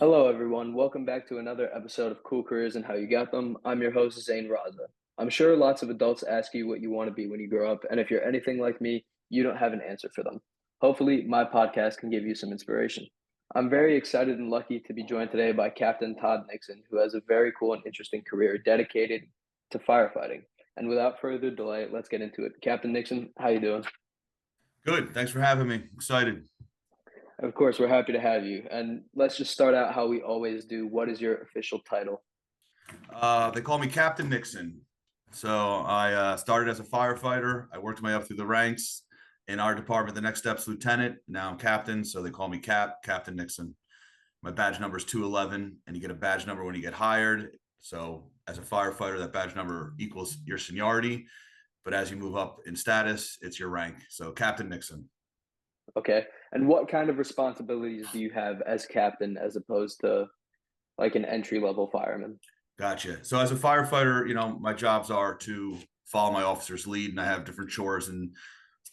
Hello, everyone. Welcome back to another episode of Cool Careers and How You Got Them. I'm your host, Zane Raza. I'm sure lots of adults ask you what you want to be when you grow up, and if you're anything like me, you don't have an answer for them. Hopefully, my podcast can give you some inspiration. I'm very excited and lucky to be joined today by Captain Todd Nixon, who has a very cool and interesting career dedicated to firefighting. And without further delay, let's get into it. Captain Nixon, how you doing? Good. Thanks for having me. Excited. Of course, we're happy to have you. And let's just start out how we always do. What is your official title? They call me Captain Nixon. So I started as a firefighter. I worked my way up through the ranks. In our department, the next step's lieutenant. Now I'm captain, so they call me Captain Nixon. My badge number is 211, and you get a badge number when you get hired. So as a firefighter, that badge number equals your seniority. But as you move up in status, it's your rank. So Captain Nixon. Okay. And what kind of responsibilities do you have as captain as opposed to like an entry level fireman? Gotcha. So as a firefighter, my jobs are to follow my officer's lead, and I have different chores and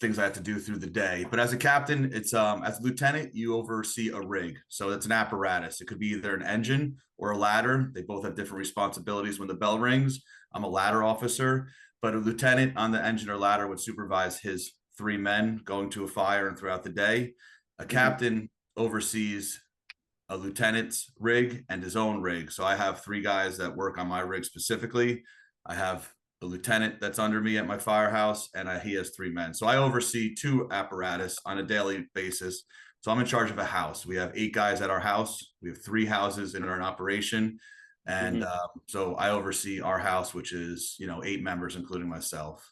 things I have to do through the day. But as a captain, it's as a lieutenant, you oversee a rig. So it's an apparatus. It could be either an engine or a ladder. They both have different responsibilities. When the bell rings, I'm a ladder officer, but a lieutenant on the engine or ladder would supervise his three men going to a fire and throughout the day. A Hmm. captain oversees a lieutenant's rig and his own rig. So I have three guys that work on my rig specifically. I have a lieutenant that's under me at my firehouse, and he has three men. So I oversee two apparatus on a daily basis. So I'm in charge of a house. We have 8 guys at our house. We have 3 houses in our operation. And Hmm. so I oversee our house, which is, 8 members, including myself.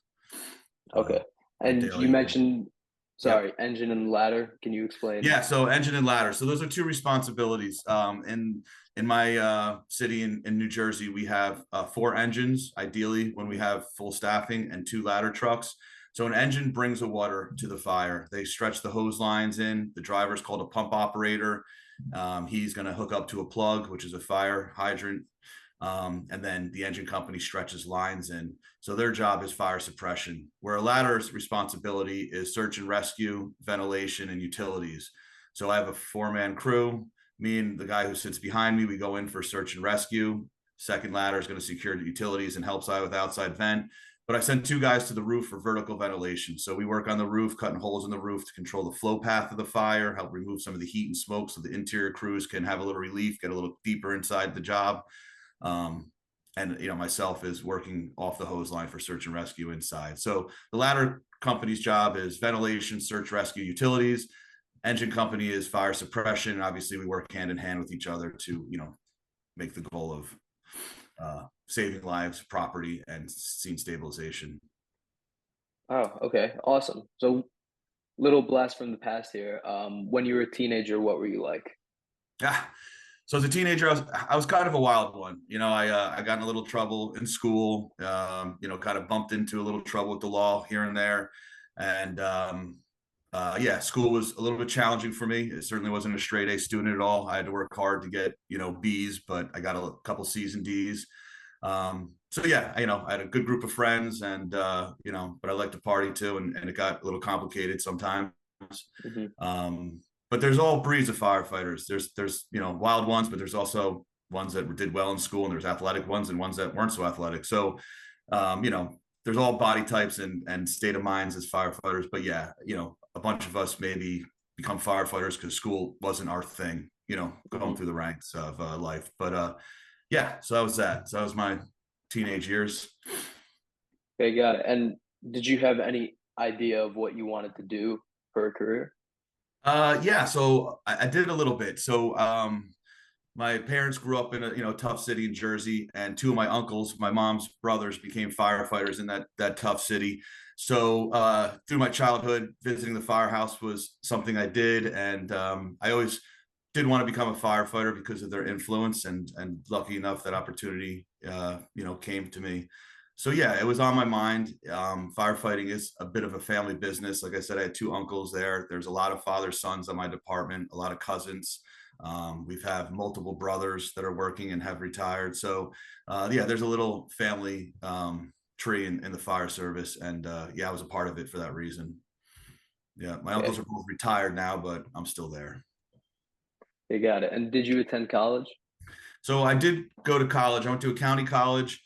Uh, Okay. my And you daily, mentioned, yep. sorry, engine and ladder. Can you explain? Yeah, so engine and ladder. So those are two responsibilities. In my city in New Jersey, we have 4 engines, ideally when we have full staffing, and 2 ladder trucks. So an engine brings the water to the fire. They stretch the hose lines in. The driver's called a pump operator. He's going to hook up to a plug, which is a fire hydrant, and then the engine company stretches lines in. So their job is fire suppression, where a ladder's responsibility is search and rescue, ventilation, and utilities. So I have a 4-man crew. Me and the guy who sits behind me, we go in for search and rescue. Second ladder is going to secure the utilities and help side with outside vent. But I send 2 guys to the roof for vertical ventilation. So we work on the roof, cutting holes in the roof to control the flow path of the fire, help remove some of the heat and smoke so the interior crews can have a little relief, get a little deeper inside the job. Um, and myself is working off the hose line for search and rescue inside. So the ladder company's job is ventilation, search, rescue, utilities. Engine company is fire suppression. Obviously, we work hand in hand with each other to make the goal of saving lives, property, and scene stabilization. Oh, okay. Awesome. So little blast from the past here. When you were a teenager, what were you like? Yeah. So as a teenager, I was kind of a wild one. I got in a little trouble in school. Kind of bumped into a little trouble with the law here and there, and yeah, school was a little bit challenging for me. It certainly wasn't a straight A student at all. I had to work hard to get B's, but I got a couple C's and D's. So yeah, I had a good group of friends, and but I like to party too, and it got a little complicated sometimes. Hmm. But there's all breeds of firefighters. There's wild ones, but there's also ones that did well in school, and there's athletic ones and ones that weren't so athletic. So there's all body types and state of minds as firefighters. But yeah, a bunch of us maybe become firefighters because school wasn't our thing. Going Hmm. through the ranks of life. But yeah, so that was that. So that was my teenage years. Okay, got it. And did you have any idea of what you wanted to do for a career? Yeah, so I did a little bit. So my parents grew up in a tough city in Jersey, and 2 of my uncles, my mom's brothers, became firefighters in that tough city. So through my childhood, visiting the firehouse was something I did, and I always did want to become a firefighter because of their influence, and lucky enough that opportunity came to me. So yeah, it was on my mind. Firefighting is a bit of a family business. Like I said, I had 2 uncles there. There's a lot of father sons on my department, a lot of cousins. We've have multiple brothers that are working and have retired. So yeah, there's a little family tree in the fire service, and yeah, I was a part of it for that reason. Yeah, my uncles Okay. are both retired now, but I'm still there. You got it. And did you attend college? So I did go to college. I went to a county college.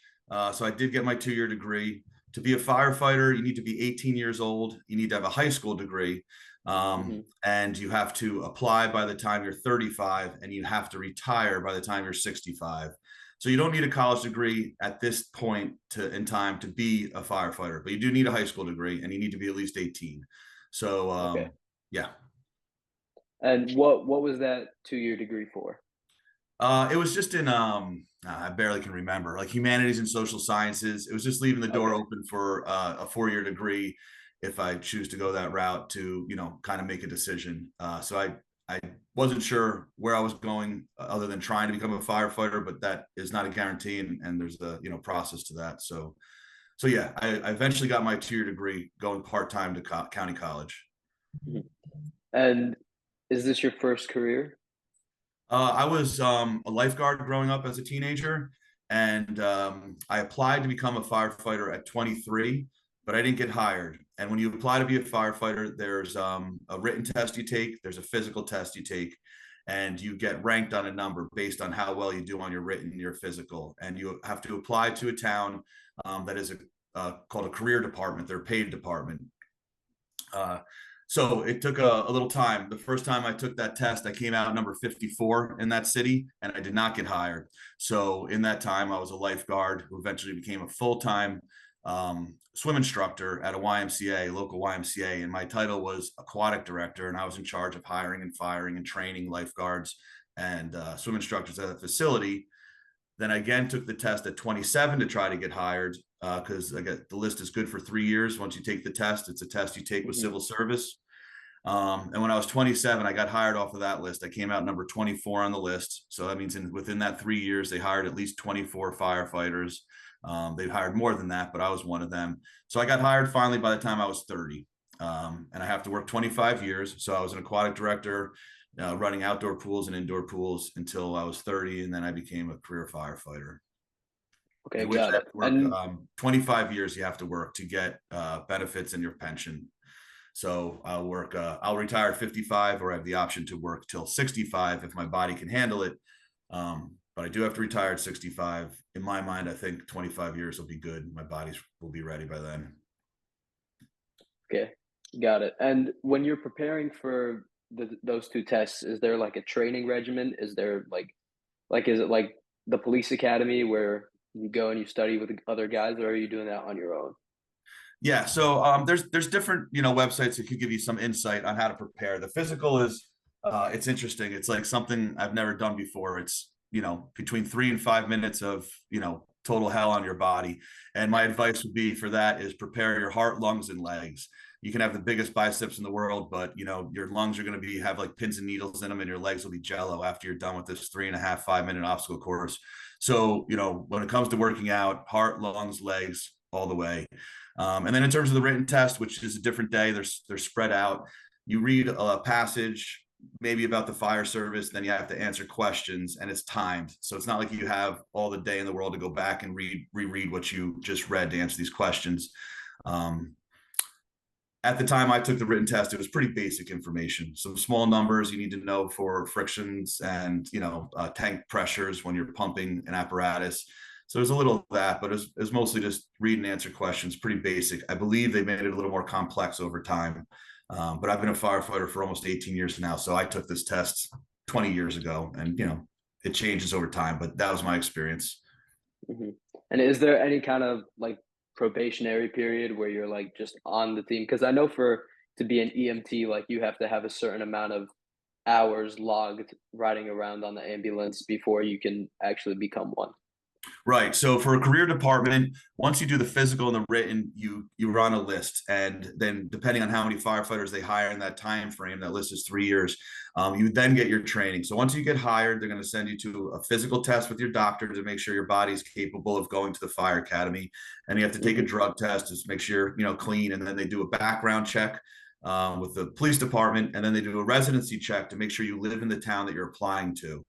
So I did get my 2-year degree. To be a firefighter, you need to be 18 years old. You need to have a high school degree. Hmm. And you have to apply by the time you're 35, and you have to retire by the time you're 65. So you don't need a college degree at this point in time to be a firefighter, but you do need a high school degree, and you need to be at least 18. So Okay. yeah. And what was that 2-year degree for? It was just in I barely can remember, like humanities and social sciences. It was just leaving the door Okay. open for a 4-year degree if I choose to go that route to, kind of make a decision. So I wasn't sure where I was going other than trying to become a firefighter, but that is not a guarantee, and there's a process to that. So yeah, I eventually got my 2-year degree going part time to county college. Mhm. And is this your first career? I was a lifeguard growing up as a teenager, and I applied to become a firefighter at 23, but I didn't get hired. And when you apply to be a firefighter, there's a written test you take, there's a physical test you take, and you get ranked on a number based on how well you do on your written and your physical. And you have to apply to a town that is called a career department, their paid department. Uh, so it took a little time. The first time I took that test, I came out number 54 in that city, and I did not get hired. So in that time, I was a lifeguard who eventually became a full-time swim instructor at a YMCA, local YMCA, and my title was aquatic director, and I was in charge of hiring and firing and training lifeguards and swim instructors at the facility. Then I again took the test at 27 to try to get hired because I got the list is good for 3 years. Once you take the test, it's a test you take with Hmm. civil service. And when I was 27, I got hired off of that list. I came out number 24 on the list. So that means within that 3 years, they hired at least 24 firefighters. They hired more than that, but I was one of them. So I got hired finally by the time I was 30. And I have to work 25 years. So I was an aquatic director, running outdoor pools and indoor pools until I was 30. And then I became a career firefighter, Okay, in which got I have it. to work And 25 years you have to work to get benefits and your pension. So I'll retire at 55, or I have the option to work till 65 if my body can handle it. But I do have to retire at 65. In my mind, I think 25 years will be good. My body will be ready by then. okay, got it. And when you're preparing for those two tests, is there like a training regimen? Is there like is it like the police academy where you go and you study with other guys, or are you doing that on your own? Yeah, so there's different websites that could give you some insight on how to prepare. The physical is it's interesting. It's like something I've never done before. It's between 3 and 5 minutes of total hell on your body. And my advice would be for that is prepare your heart, lungs, and legs. You can have the biggest biceps in the world, but your lungs are going to have like pins and needles in them, and your legs will be jello after you're done with this 3.5 5 minute obstacle course. So when it comes to working out, heart, lungs, legs, all the way. And then in terms of the written test, which is a different day, they're spread out. You read a passage maybe about the fire service, then you have to answer questions, and it's timed. So it's not like you have all the day in the world to go back and reread what you just read to answer these questions. Um, at the time I took the written test, it was pretty basic information. Some small numbers you need to know for frictions and tank pressures when you're pumping an apparatus. So there's a little of that, but it's mostly just read and answer questions, pretty basic. I believe they made it a little more complex over time. But I've been a firefighter for almost 18 years now. So I took this test 20 years ago, and it changes over time, but that was my experience. Hmm. And is there any kind of like probationary period where you're like just on the team? Because I know for to be an EMT, like you have to have a certain amount of hours logged riding around on the ambulance before you can actually become one. Right. So for a career department, once you do the physical and the written, you run a list, and then depending on how many firefighters they hire in that time frame, that list is 3 years. You then get your training. So once you get hired, they're going to send you to a physical test with your doctor to make sure your body's capable of going to the fire academy, and you have to take a Hmm. drug test to make sure you're clean, and then they do a background check with the police department, and then they do a residency check to make sure you live in the town that you're applying to.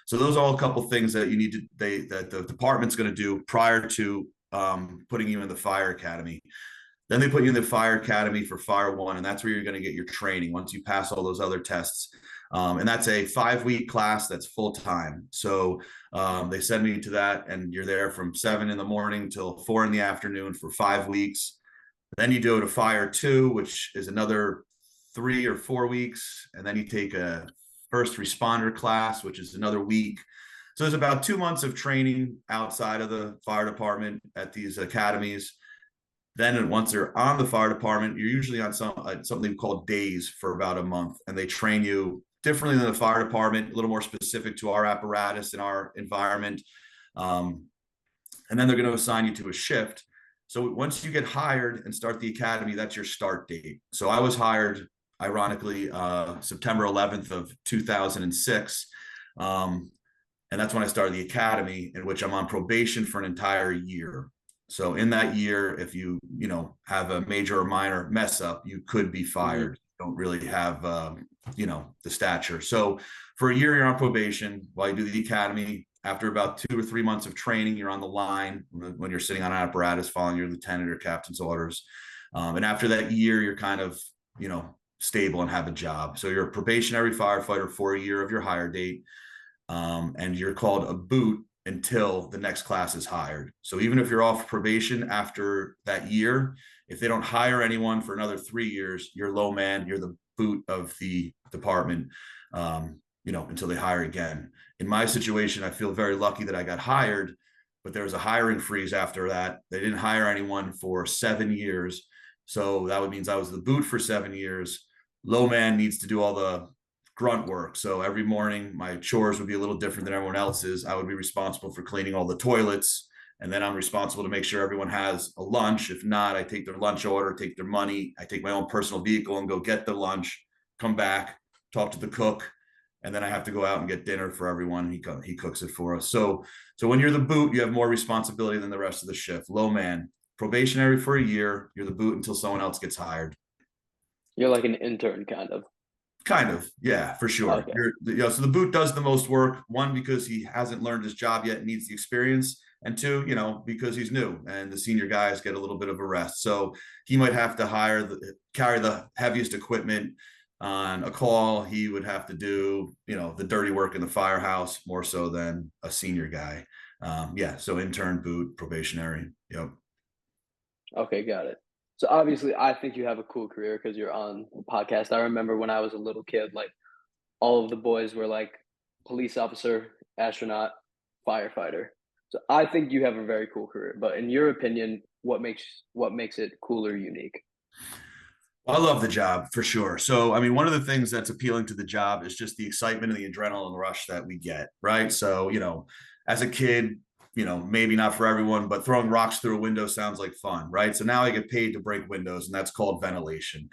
So those are all a couple things that you need to that the department's going to do prior to putting you in the fire academy. Then they put you in the fire academy for fire one, and that's where you're going to get your training once you pass all those other tests. And that's a 5-week class that's full time. So they send me to that, and you're there from 7 in the morning till 4 in the afternoon for 5 weeks. Then you go to Fire 2, which is another 3 or 4 weeks. And then you take a first responder class, which is another week. So there's about 2 months of training outside of the fire department at these academies. Then once they're on the fire department, you're usually on something called days for about a month, and they train you differently than the fire department, a little more specific to our apparatus and our environment. And then they're going to assign you to a shift. So once you get hired and start the academy, that's your start date. So I was hired, ironically, September 11th of 2006. And that's when I started the academy, in which I'm on probation for an entire year. So in that year, if you have a major or minor mess up, you could be fired. You don't really have the stature. So for a year, you're on probation while you do the academy. After about 2 or 3 months of training, you're on the line when you're sitting on an apparatus following your lieutenant or captain's orders. And after that year, you're kind of stable and have a job. So you're a probationary firefighter for a year of your hire date. And you're called a boot until the next class is hired. So even if you're off probation after that year, if they don't hire anyone for another 3 years, you're low man, you're the boot of the department, until they hire again. In my situation, I feel very lucky that I got hired, but there was a hiring freeze after that. They didn't hire anyone for 7 years. So that means I was the boot for 7 years. Low man needs to do all the grunt work. So every morning, my chores would be a little different than everyone else's. I would be responsible for cleaning all the toilets. And then I'm responsible to make sure everyone has a lunch. If not, I take their lunch order, take their money. I take my own personal vehicle and go get the lunch, come back, talk to the cook. And then I have to go out and get dinner for everyone. He cooks it for us. So when you're the boot, you have more responsibility than the rest of the shift. Low man, probationary for a year. You're the boot until someone else gets hired. You're like an intern, kind of. Kind of, yeah, for sure. Okay. So the boot does the most work. One, because he hasn't learned his job yet and needs the experience, and two, because he's new and the senior guys get a little bit of a rest. So he might have to carry the heaviest equipment on a call. He would have to do, the dirty work in the firehouse more so than a senior guy. So intern, boot, probationary. Yep. Okay, got it. So obviously, I think you have a cool career because you're on the podcast. I remember when I was a little kid, like all of the boys were like police officer, astronaut, firefighter. So I think you have a very cool career. But in your opinion, what makes it cool or unique? I love the job for sure. So, I mean, one of the things that's appealing to the job is just the excitement and the adrenaline rush that we get, right? So, as a kid, maybe not for everyone, but throwing rocks through a window sounds like fun, right? So now I get paid to break windows, and that's called ventilation.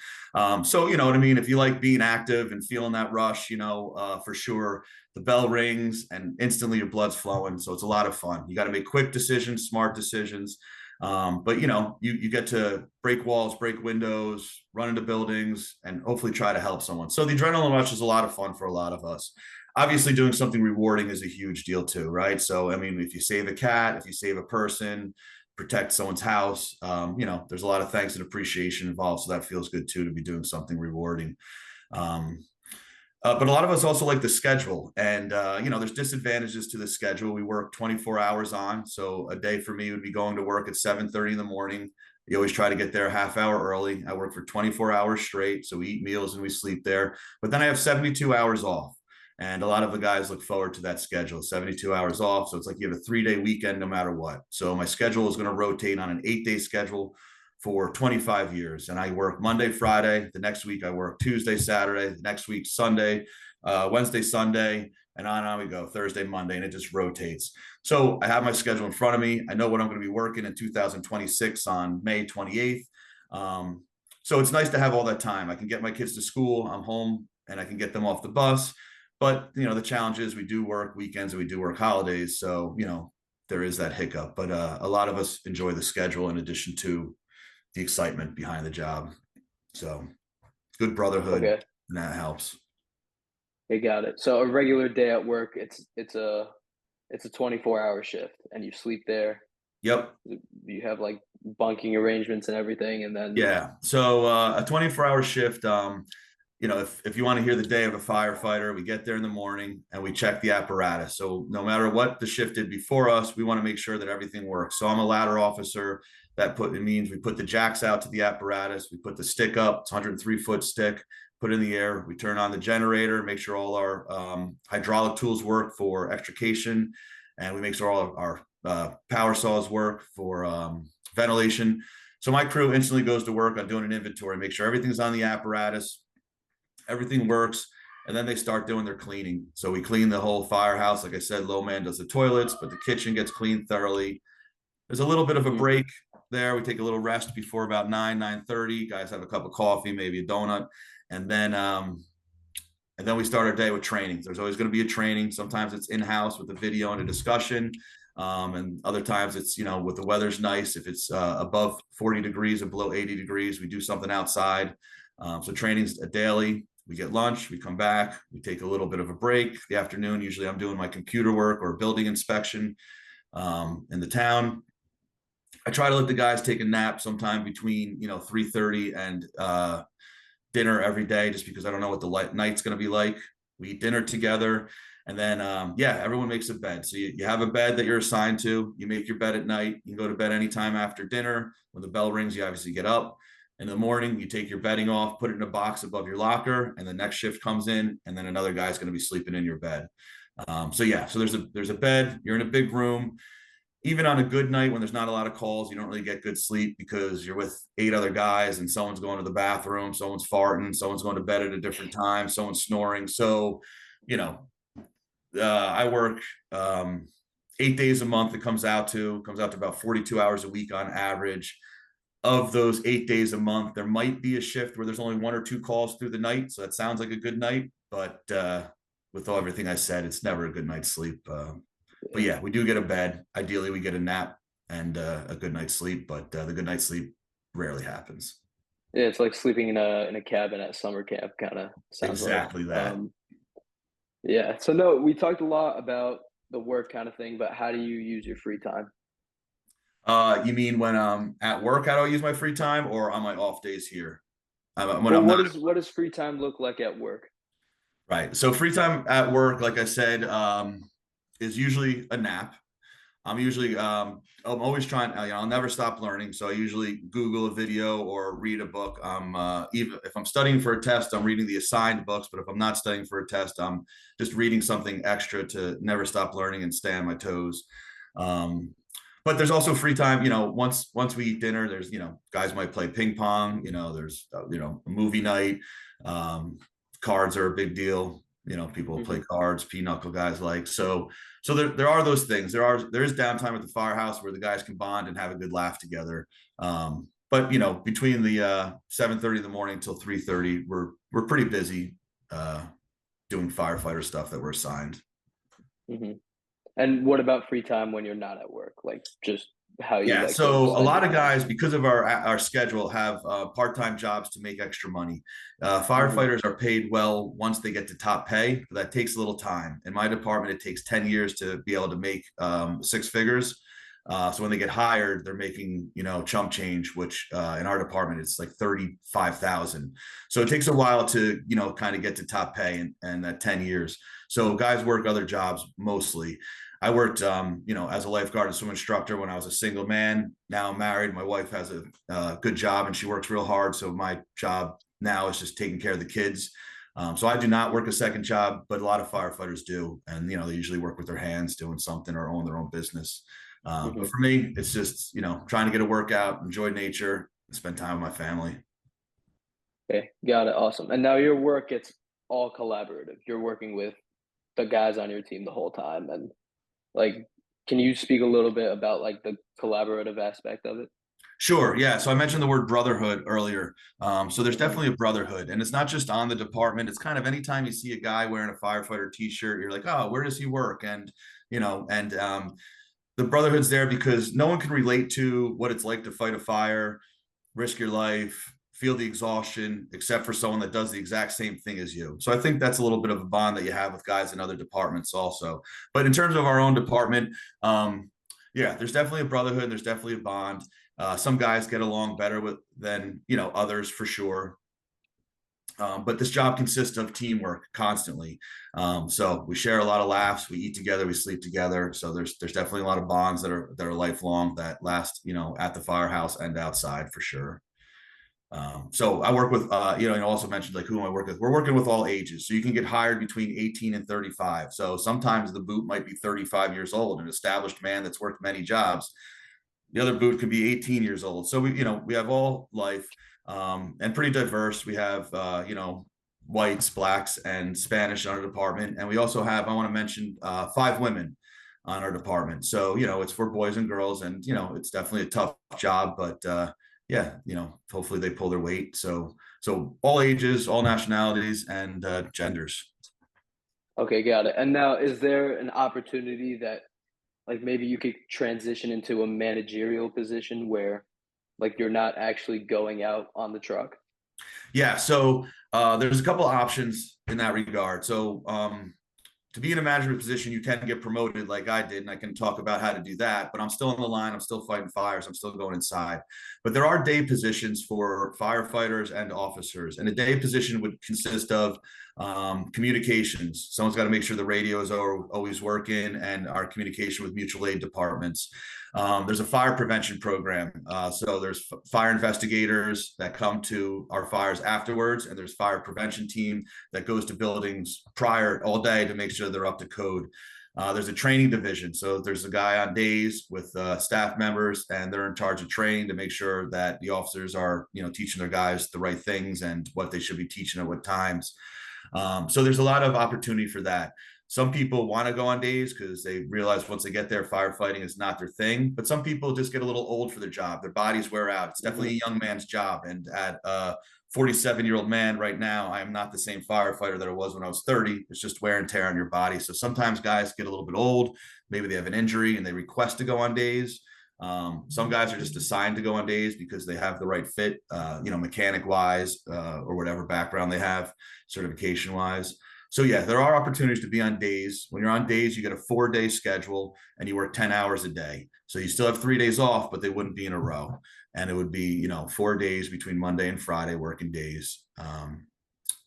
So, you know what I mean? If you like being active and feeling that rush, for sure, the bell rings and instantly your blood's flowing. So it's a lot of fun. You got to make quick decisions, smart decisions. But you get to break walls, break windows, run into buildings, and hopefully try to help someone. So the adrenaline rush is a lot of fun for a lot of us. Obviously, doing something rewarding is a huge deal too, right? So, I mean, if you save a cat, if you save a person, protect someone's house, there's a lot of thanks and appreciation involved. So that feels good too, to be doing something rewarding. But a lot of us also like the schedule, and there's disadvantages to the schedule. We work 24 hours on, so a day for me would be going to work at 7:30 in the morning. You always try to get there a half hour early. I work for 24 hours straight, so we eat meals and we sleep there. But then I have 72 hours off, and a lot of the guys look forward to that schedule. 72 hours off, so it's like you have a 3-day weekend no matter what. So my schedule is going to rotate on an 8-day schedule for 25 years. And I work Monday, Friday. The next week I work Tuesday, Saturday. The next week, Sunday, Wednesday, Sunday, and on we go, Thursday, Monday, and it just rotates. So I have my schedule in front of me. I know what I'm going to be working in 2026 on May 28th. So it's nice to have all that time. I can get my kids to school. I'm home and I can get them off the bus. But, the challenge is we do work weekends and we do work holidays. So, there is that hiccup. But a lot of us enjoy the schedule in addition to the excitement behind the job. So good brotherhood, Okay, and that helps. I got it. So a regular day at work, it's a 24-hour shift, and you sleep there. Yep. You have like bunking arrangements and everything, and then Yeah. So a 24-hour shift, if you want to hear the day of a firefighter, we get there in the morning and we check the apparatus. So no matter what the shift did before us, we want to make sure that everything works. So I'm a ladder officer. It means we put the jacks out to the apparatus. We put the stick up. It's a 103-foot stick. Put it in the air. We turn on the generator, make sure all our hydraulic tools work for extrication, and we make sure all of our power saws work for ventilation. So my crew instantly goes to work on doing an inventory, make sure everything's on the apparatus, everything works, and then they start doing their cleaning. So we clean the whole firehouse. Like I said, low man does the toilets, but the kitchen gets cleaned thoroughly. There's a little bit of a Mm-hmm. break there. We take a little rest before about 9:30. Guys have a cup of coffee, maybe a donut, and then we start our day with trainings. There's always going to be a training. Sometimes it's in-house with a video and a discussion. And other times it's, with the weather's nice, if it's above 40 degrees and below 80 degrees, we do something outside. So training's a daily. We get lunch, we come back, we take a little bit of a break. The afternoon, usually I'm doing my computer work or building inspection in the town. I try to let the guys take a nap sometime between 3:30 and dinner every day, just because I don't know what the night's going to be like. We eat dinner together, and then everyone makes a bed. So you have a bed that you're assigned to. You make your bed at night. You can go to bed anytime after dinner. When the bell rings, you obviously get up. In the morning, you take your bedding off, put it in a box above your locker, and the next shift comes in, and then another guy's going to be sleeping in your bed. So there's a bed. You're in a big room. Even on a good night when there's not a lot of calls, you don't really get good sleep because you're with 8 other guys and someone's going to the bathroom, someone's farting, someone's going to bed at a different time, someone's snoring. So, I work 8 days a month. It comes out to about 42 hours a week on average. Of those 8 days a month, there might be a shift where there's only 1 or 2 calls through the night. So that sounds like a good night, but with everything I said, it's never a good night's sleep. But yeah, we do get a bed. Ideally, we get a nap and a good night's sleep, but the good night's sleep rarely happens. Yeah, it's like sleeping in a cabin at summer camp, kind of sounds like. Exactly that. Yeah. So no, we talked a lot about the work kind of thing, but how do you use your free time? You mean when I'm at work, how do I use my free time, or on my off days here? When Well, I'm not. what does free time look like at work? Right. So free time at work, like I said, is usually a nap. I'm always trying, I'll never stop learning. So I usually Google a video or read a book. Even if I'm studying for a test, I'm reading the assigned books. But if I'm not studying for a test, I'm just reading something extra to never stop learning and stay on my toes. But there's also free time, once we eat dinner, there's, guys might play ping pong, there's, a movie night. Cards are a big deal. People play Hmm. cards, pinochle guys like. So there are those things. There is downtime at the firehouse where the guys can bond and have a good laugh together. But between the 7:30 in the morning till 3:30, we're pretty busy doing firefighter stuff that we're assigned. Hmm. And what about free time when you're not at work? Like just how you Yeah, like to so a spend lot your of time? guys, because of our schedule, have part-time jobs to make extra money. Hmm. Firefighters are paid well once they get to top pay, but that takes a little time. In my department, it takes 10 years to be able to make 6 figures. So when they get hired, they're making chump change, which in our department it's like 35,000. So it takes a while to kind of get to top pay and that 10 years. So guys work other jobs mostly. I worked, as a lifeguard and swim instructor when I was a single man. Now I'm married. My wife has a good job and she works real hard. So my job now is just taking care of the kids. So I do not work a second job, but a lot of firefighters do. And, they usually work with their hands doing something or own their own business. But Hmm. for me, it's just, trying to get a workout, enjoy nature, and spend time with my family. Okay, got it. Awesome. And now your work, it's all collaborative. You're working with the guys on your team the whole time, and like, can you speak a little bit about like the collaborative aspect of it? Sure. Yeah. So I mentioned the word brotherhood earlier. So there's Hmm. definitely a brotherhood, and it's not just on the department. It's kind of anytime you see a guy wearing a firefighter T-shirt, you're like, oh, where does he work? And the brotherhood's there because no one can relate to what it's like to fight a fire, risk your life, feel the exhaustion, except for someone that does the exact same thing as you. So I think that's a little bit of a bond that you have with guys in other departments also. But in terms of our own department, yeah, there's definitely a brotherhood. There's definitely a bond. Some guys get along better than others for sure. But this job consists of teamwork constantly. So we share a lot of laughs, we eat together, we sleep together. So there's definitely a lot of bonds that are lifelong, that last, at the firehouse and outside for sure. So I work with, you also mentioned like who am I working with? We're working with all ages. So you can get hired between 18 and 35. So sometimes the boot might be 35 years old, an established man that's worked many jobs. The other boot could be 18 years old. So we have all life, and pretty diverse. We have, whites, blacks, and Spanish on our department. And we also have, I want to mention, 5 women on our department. So, it's for boys and girls, and, it's definitely a tough job, but, yeah, hopefully they pull their weight. So all ages, all nationalities, and genders. Okay, got it. And now, is there an opportunity that like maybe you could transition into a managerial position where like you're not actually going out on the truck? Yeah, so there's a couple of options in that regard. So to be in a management position, you can get promoted like I did, and I can talk about how to do that. But I'm still on the line. I'm still fighting fires. I'm still going inside. But there are day positions for firefighters and officers, and a day position would consist of communications. Someone's got to make sure the radios are always working, and our communication with mutual aid departments. There's a fire prevention program. So there's fire investigators that come to our fires afterwards, and there's fire prevention team that goes to buildings prior all day to make sure they're up to code. There's a training division. So there's a guy on days with staff members, and they're in charge of training to make sure that the officers are, teaching their guys the right things and what they should be teaching at what times. So there's a lot of opportunity for that. Some people want to go on days because they realize once they get there, firefighting is not their thing. But some people just get a little old for the job. Their bodies wear out. It's definitely a young man's job. And at 47-year-old man right now, I am not the same firefighter that I was when I was 30. It's just wear and tear on your body. So sometimes guys get a little bit old. Maybe they have an injury and they request to go on days. Some guys are just assigned to go on days because they have the right fit, mechanic wise, or whatever background they have, certification wise. So yeah, there are opportunities to be on days. When you're on days, you get a 4-day schedule and you work 10 hours a day. So you still have 3 days off, but they wouldn't be in a row. And it would be, 4 days between Monday and Friday working days.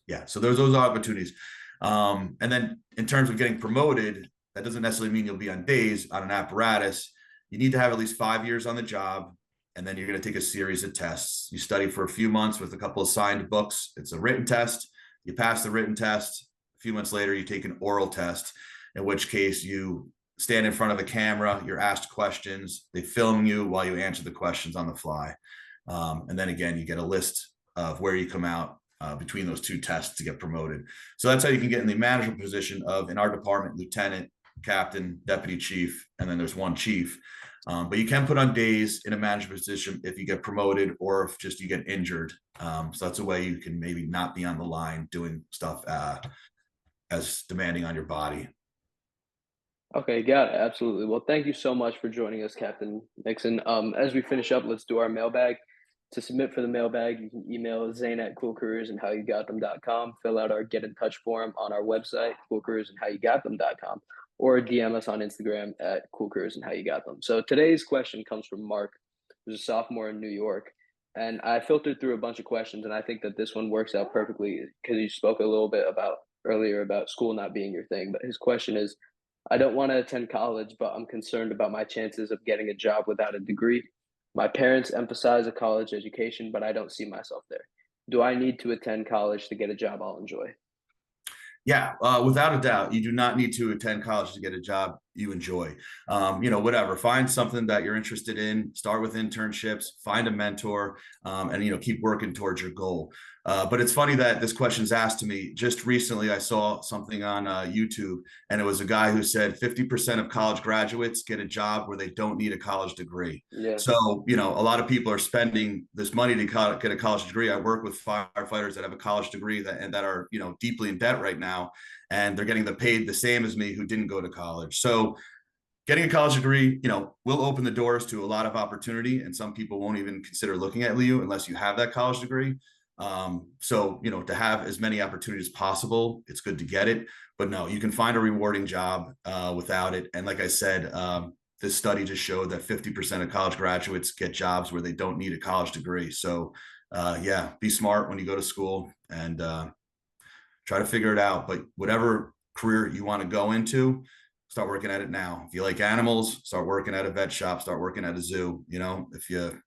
Yeah, so there's those opportunities. And then in terms of getting promoted, that doesn't necessarily mean you'll be on days on an apparatus. You need to have at least 5 years on the job, and then you're going to take a series of tests. You study for a few months with a couple of signed books. It's a written test. You pass the written test. A few months later, you take an oral test, in which case you stand in front of a camera, you're asked questions, they film you while you answer the questions on the fly. And then again, you get a list of where you come out between those 2 tests to get promoted. So that's how you can get in the management position of, in our department, lieutenant, captain, deputy chief, and then there's 1 chief. But you can put on days in a management position if you get promoted or if just you get injured. So that's a way you can maybe not be on the line doing stuff as demanding on your body. Okay, got it. Absolutely. Well, thank you so much for joining us, Captain Nixon. As we finish up, let's do our mailbag. To submit for the mailbag, you can email Zane at coolcareersandhowyougotthem.com, fill out our get in touch form on our website, coolcareersandhowyougotthem.com, or DM us on Instagram at coolcareersandhowyougotthem. So today's question comes from Mark, who's a sophomore in New York. And I filtered through a bunch of questions, and I think that this one works out perfectly because you spoke a little bit about earlier about school not being your thing. But his question is, I don't want to attend college, but I'm concerned about my chances of getting a job without a degree. My parents emphasize a college education, but I don't see myself there. Do I need to attend college to get a job I'll enjoy? Yeah, without a doubt, you do not need to attend college to get a job you enjoy. Whatever. Find something that you're interested in. Start with internships. Find a mentor, and keep working towards your goal. But it's funny that this question is asked to me. Just recently, I saw something on YouTube, and it was a guy who said 50% of college graduates get a job where they don't need a college degree. Yeah. So, a lot of people are spending this money to get a college degree. I work with firefighters that have a college degree that are, deeply in debt right now, and they're getting paid the same as me who didn't go to college. So getting a college degree, will open the doors to a lot of opportunity, and some people won't even consider looking at you unless you have that college degree. So, to have as many opportunities as possible, it's good to get it, but no, you can find a rewarding job without it. And like I said, this study just showed that 50% of college graduates get jobs where they don't need a college degree. So yeah, be smart when you go to school and try to figure it out. But whatever career you want to go into, start working at it now. If you like animals, start working at a vet shop, start working at a zoo. If you,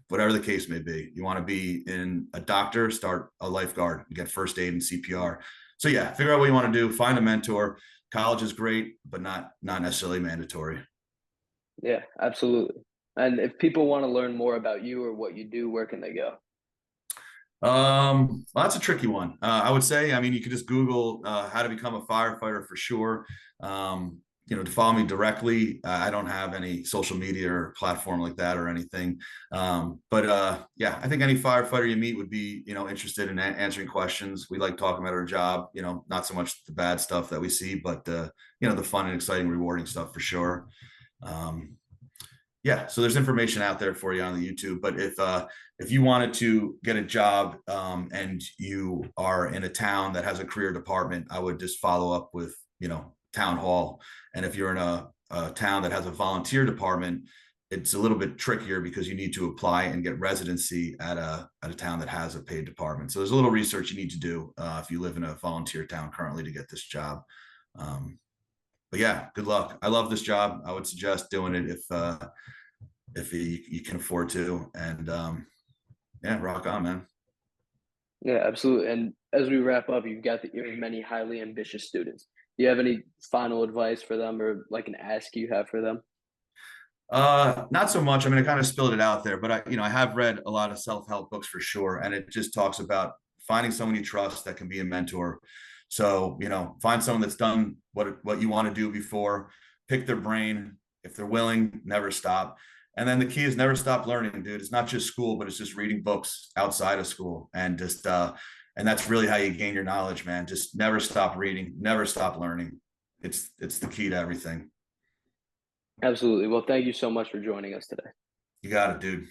whatever the case may be, you want to be in a doctor, start a lifeguard, get first aid and CPR. So yeah, figure out what you want to do, find a mentor. College is great, but not necessarily mandatory. Yeah, absolutely. And if people want to learn more about you or what you do, where can they go? Well, that's a tricky one. I would say, I mean, you could just Google how to become a firefighter for sure. To follow me directly, I don't have any social media or platform like that or anything. But yeah, I think any firefighter you meet would be, interested in answering questions. We like talking about our job, not so much the bad stuff that we see, but the fun and exciting, rewarding stuff for sure. Um, yeah, so there's information out there for you on the YouTube. But if you wanted to get a job and you are in a town that has a career department, I would just follow up with town hall. And if you're in a town that has a volunteer department, it's a little bit trickier because you need to apply and get residency at a town that has a paid department. So there's a little research you need to do if you live in a volunteer town currently to get this job. But yeah, good luck. I love this job. I would suggest doing it if you can afford to. And yeah, rock on, man. Yeah, absolutely. And as we wrap up, you have many highly ambitious students. Do you have any final advice for them or like an ask you have for them? Not so much. I mean, I kind of spilled it out there, but I have read a lot of self-help books for sure. And it just talks about finding someone you trust that can be a mentor. So, find someone that's done what you want to do before, pick their brain. If they're willing, never stop. And then the key is never stop learning, dude. It's not just school, but it's just reading books outside of school and just, and that's really how you gain your knowledge, man. Just never stop reading, never stop learning. It's the key to everything. Absolutely. Well, thank you so much for joining us today. You got it, dude.